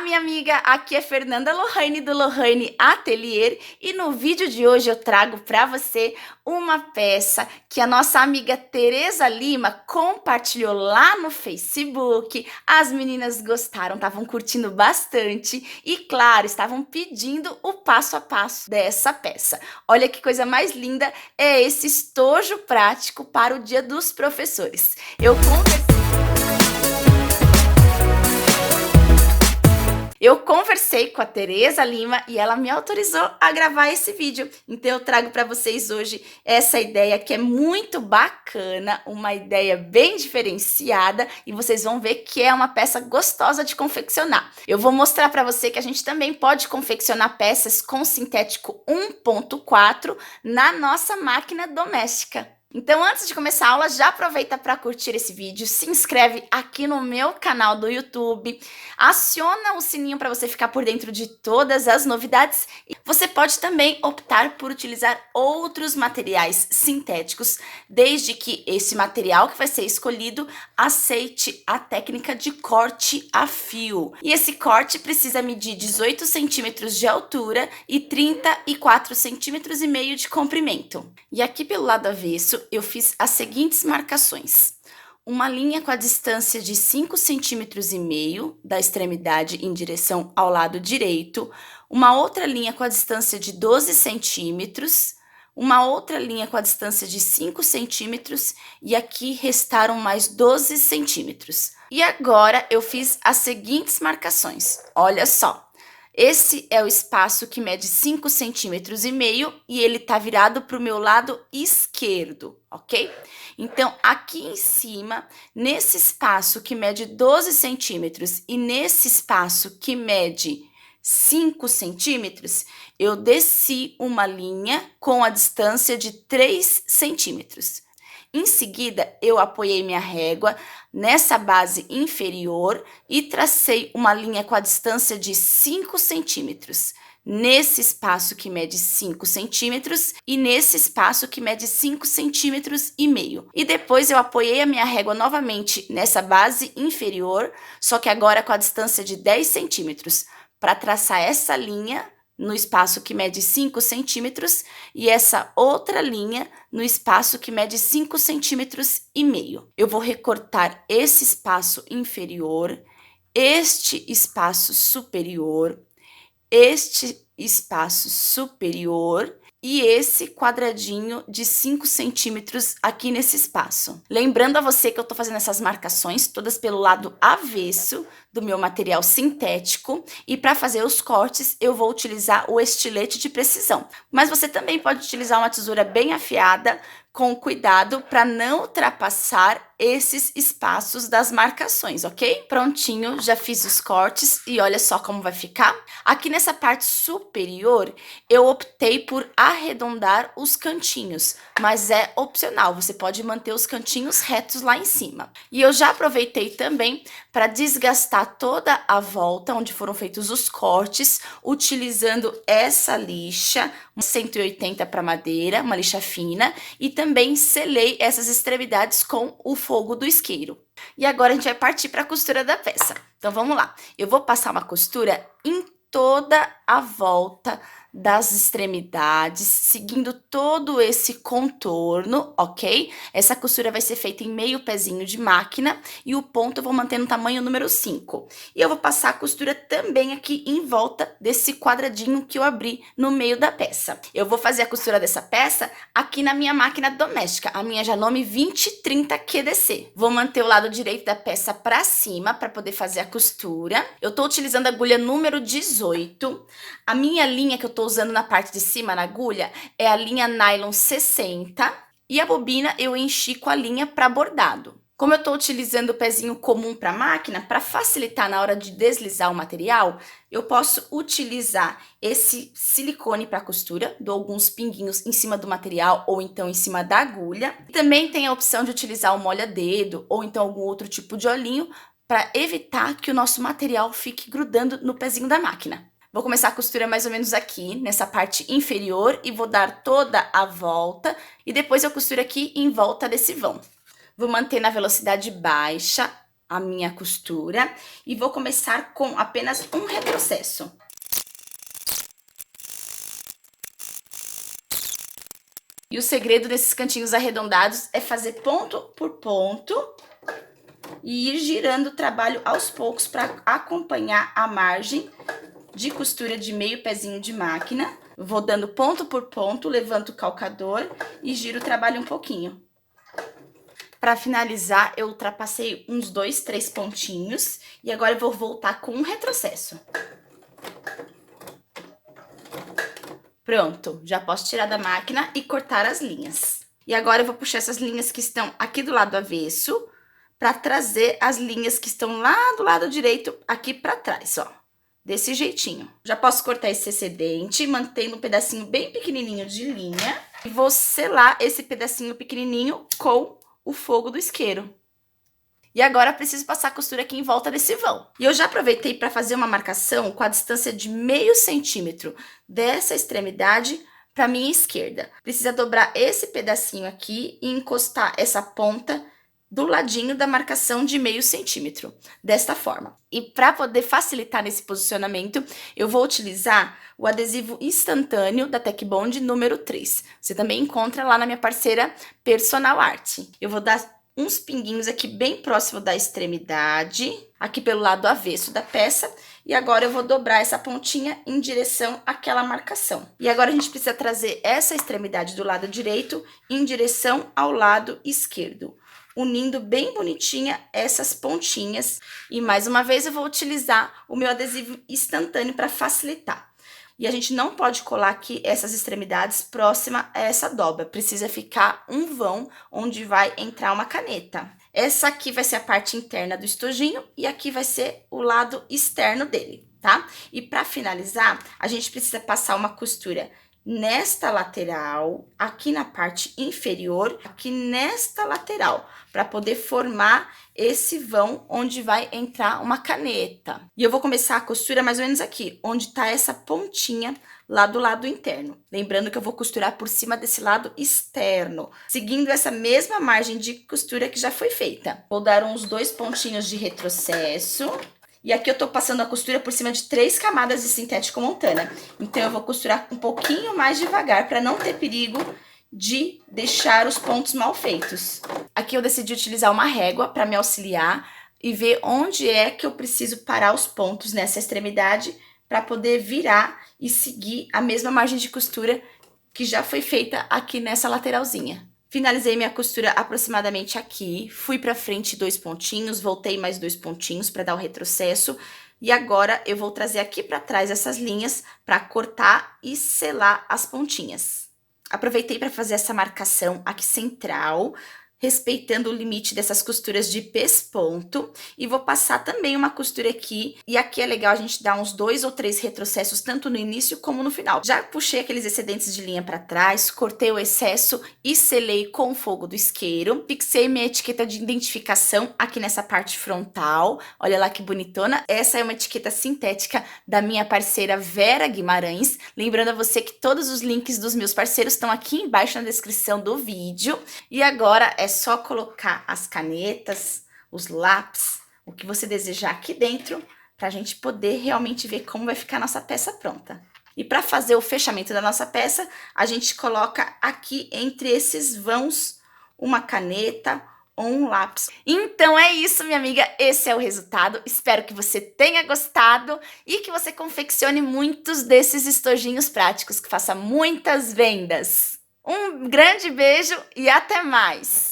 minha amiga, aqui é Fernanda Lohane do Lohane Atelier e no vídeo de hoje eu trago para você uma peça que a nossa amiga Tereza Lima compartilhou lá no Facebook. As meninas gostaram, estavam curtindo bastante e, claro, estavam pedindo o passo a passo dessa peça. Olha que coisa mais linda é esse estojo prático para o Dia dos Professores. Eu conversei com a Tereza Lima e ela me autorizou a gravar esse vídeo. Então eu trago para vocês hoje essa ideia que é muito bacana, uma ideia bem diferenciada e vocês vão ver que é uma peça gostosa de confeccionar. Eu vou mostrar para você que a gente também pode confeccionar peças com sintético 1.4 na nossa máquina doméstica. Então, antes de começar a aula, já aproveita para curtir esse vídeo, se inscreve aqui no meu canal do YouTube, aciona o sininho para você ficar por dentro de todas as novidades. E você pode também optar por utilizar outros materiais sintéticos, desde que esse material que vai ser escolhido aceite a técnica de corte a fio. E esse corte precisa medir 18 centímetros de altura e 34 centímetros e meio de comprimento. E aqui pelo lado avesso, eu fiz as seguintes marcações. Uma linha com a distância de 5,5 centímetros da extremidade em direção ao lado direito, uma outra linha com a distância de 12 centímetros, uma outra linha com a distância de 5 centímetros e aqui restaram mais 12 centímetros. E agora eu fiz as seguintes marcações. Olha só. Esse é o espaço que mede 5,5 centímetros e ele tá virado para o meu lado esquerdo, ok? Então, aqui em cima, nesse espaço que mede 12 centímetros e nesse espaço que mede 5 centímetros, eu desci uma linha com a distância de 3 centímetros. Em seguida, eu apoiei minha régua nessa base inferior e tracei uma linha com a distância de 5 centímetros, nesse espaço que mede 5 centímetros e nesse espaço que mede 5,5 centímetros. E depois eu apoiei a minha régua novamente nessa base inferior, só que agora com a distância de 10 centímetros, para traçar essa linha no espaço que mede 5 centímetros e essa outra linha no espaço que mede 5,5 centímetros. Eu vou recortar esse espaço inferior, este espaço superior, este espaço superior e esse quadradinho de 5 centímetros aqui nesse espaço. Lembrando a você que eu tô fazendo essas marcações todas pelo lado avesso do meu material sintético e para fazer os cortes eu vou utilizar o estilete de precisão. Mas você também pode utilizar uma tesoura bem afiada com cuidado para não ultrapassar esses espaços das marcações, ok? Prontinho, já fiz os cortes e olha só como vai ficar. Aqui nessa parte superior, eu optei por arredondar os cantinhos, mas é opcional, você pode manter os cantinhos retos lá em cima. E eu já aproveitei também para desgastar toda a volta onde foram feitos os cortes, utilizando essa lixa, 180 para madeira, uma lixa fina, e também selei essas extremidades com o fogo do isqueiro. E agora a gente vai partir para a costura da peça. Então vamos lá. Eu vou passar uma costura em toda a volta das extremidades, seguindo todo esse contorno, ok? Essa costura vai ser feita em meio pezinho de máquina e o ponto eu vou manter no tamanho número 5. E eu vou passar a costura também aqui em volta desse quadradinho que eu abri no meio da peça. Eu vou fazer a costura dessa peça aqui na minha máquina doméstica, a minha Janome 2030 QDC. Vou manter o lado direito da peça para cima para poder fazer a costura. Eu tô utilizando a agulha número 18. A minha linha que eu tô usando na parte de cima na agulha é a linha nylon 60 e a bobina eu enchi com a linha para bordado. Como eu estou utilizando o pezinho comum para a máquina, para facilitar na hora de deslizar o material, eu posso utilizar esse silicone para costura, dou alguns pinguinhos em cima do material ou então em cima da agulha. Também tem a opção de utilizar o molha-dedo ou então algum outro tipo de olhinho para evitar que o nosso material fique grudando no pezinho da máquina. Vou começar a costura mais ou menos aqui, nessa parte inferior, e vou dar toda a volta, e depois eu costuro aqui em volta desse vão. Vou manter na velocidade baixa a minha costura e vou começar com apenas um retrocesso. E o segredo desses cantinhos arredondados é fazer ponto por ponto e ir girando o trabalho aos poucos para acompanhar a margem de costura de meio pezinho de máquina. Vou dando ponto por ponto, levanto o calcador e giro o trabalho um pouquinho. Para finalizar, eu ultrapassei uns 2, 3 pontinhos e agora eu vou voltar com um retrocesso. Pronto, já posso tirar da máquina e cortar as linhas. E agora eu vou puxar essas linhas que estão aqui do lado avesso para trazer as linhas que estão lá do lado direito aqui para trás, ó. Desse jeitinho. Já posso cortar esse excedente, mantendo um pedacinho bem pequenininho de linha. E vou selar esse pedacinho pequenininho com o fogo do isqueiro. E agora preciso passar a costura aqui em volta desse vão. E eu já aproveitei para fazer uma marcação com a distância de meio centímetro dessa extremidade para minha esquerda. Precisa dobrar esse pedacinho aqui e encostar essa ponta do ladinho da marcação de meio centímetro, desta forma. E para poder facilitar nesse posicionamento, eu vou utilizar o adesivo instantâneo da Tech Bond número 3. Você também encontra lá na minha parceira Personal Art. Eu vou dar uns pinguinhos aqui bem próximo da extremidade, aqui pelo lado avesso da peça, e agora eu vou dobrar essa pontinha em direção àquela marcação. E agora a gente precisa trazer essa extremidade do lado direito em direção ao lado esquerdo, unindo bem bonitinha essas pontinhas. E mais uma vez eu vou utilizar o meu adesivo instantâneo para facilitar. E a gente não pode colar aqui essas extremidades próxima a essa dobra. Precisa ficar um vão onde vai entrar uma caneta. Essa aqui vai ser a parte interna do estojinho e aqui vai ser o lado externo dele, tá? E para finalizar, a gente precisa passar uma costura nesta lateral, aqui na parte inferior, aqui nesta lateral, para poder formar esse vão onde vai entrar uma caneta. E eu vou começar a costura mais ou menos aqui, onde tá essa pontinha lá do lado interno. Lembrando que eu vou costurar por cima desse lado externo, seguindo essa mesma margem de costura que já foi feita. Vou dar uns 2 pontinhos de retrocesso. E aqui eu tô passando a costura por cima de 3 camadas de sintético montana. Então eu vou costurar um pouquinho mais devagar para não ter perigo de deixar os pontos mal feitos. Aqui eu decidi utilizar uma régua para me auxiliar e ver onde é que eu preciso parar os pontos nessa extremidade para poder virar e seguir a mesma margem de costura que já foi feita aqui nessa lateralzinha. Finalizei minha costura aproximadamente aqui, fui para frente 2 pontinhos, voltei mais 2 pontinhos para dar o retrocesso. E agora eu vou trazer aqui para trás essas linhas para cortar e selar as pontinhas. Aproveitei para fazer essa marcação aqui central, respeitando o limite dessas costuras de pesponto. E vou passar também uma costura aqui. E aqui é legal a gente dar uns 2 ou 3 retrocessos, tanto no início como no final. Já puxei aqueles excedentes de linha para trás, cortei o excesso e selei com o fogo do isqueiro. Fixei minha etiqueta de identificação aqui nessa parte frontal. Olha lá que bonitona. Essa é uma etiqueta sintética da minha parceira Vera Guimarães. Lembrando a você que todos os links dos meus parceiros estão aqui embaixo na descrição do vídeo. E agora é só colocar as canetas, os lápis, o que você desejar aqui dentro, para a gente poder realmente ver como vai ficar a nossa peça pronta. E para fazer o fechamento da nossa peça, a gente coloca aqui entre esses vãos uma caneta ou um lápis. Então é isso, minha amiga, esse é o resultado. Espero que você tenha gostado e que você confeccione muitos desses estojinhos práticos, que faça muitas vendas. Um grande beijo e até mais!